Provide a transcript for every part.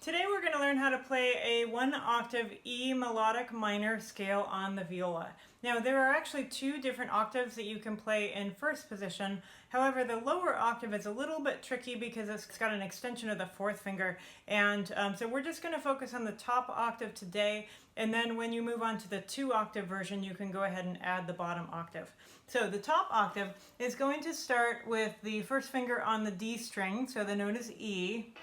Today we're going to learn how to play a 1-octave E melodic minor scale on the viola. Now there are actually 2 different octaves that you can play in first position. However, the lower octave is a little bit tricky because it's got an extension of the 4th finger, and so we're just going to focus on the top octave today, and then when you move on to the 2-octave version you can go ahead and add the bottom octave. So the top octave is going to start with the 1st finger on the D string, so the note is E.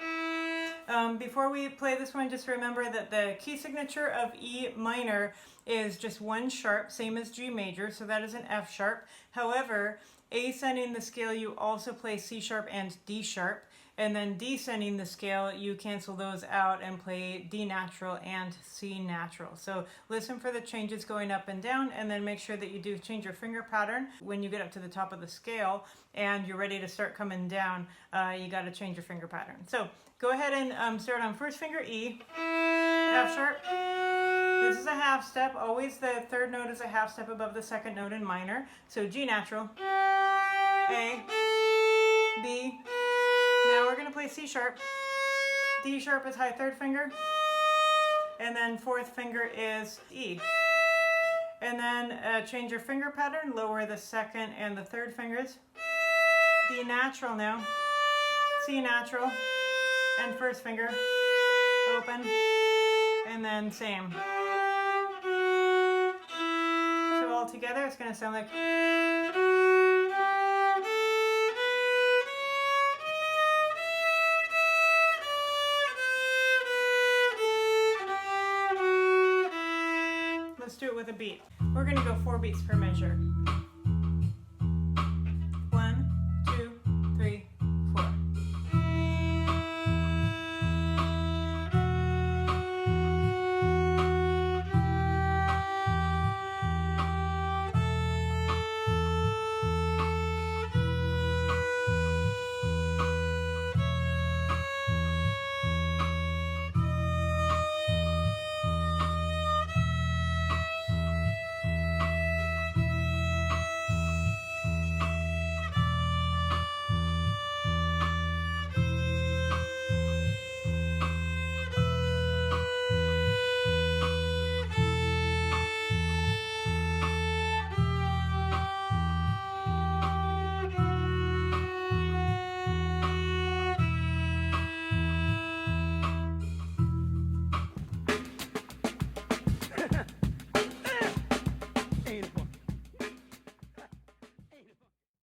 Before we play this one, just remember that the key signature of E minor is just 1 sharp, same as G major, so that is an F sharp. However, ascending the scale, you also play C sharp and D sharp, and then descending the scale, you cancel those out and play D natural and C natural. So listen for the changes going up and down, and then make sure that you do change your finger pattern when you get up to the top of the scale and you're ready to start coming down. You got to change your finger pattern. So go ahead and start on 1st finger E, F sharp. This is a half step. Always the 3rd note is a half step above the 2nd note in minor. So G natural, A, B. Now we're going to play C sharp. D sharp is high 3rd finger. And then 4th finger is E. And then change your finger pattern. Lower the 2nd and the 3rd fingers. D natural now. C natural. And 1st finger. Open. And then same. So all together it's going to sound like... Let's do it with a beat. We're going to go 4 beats per measure.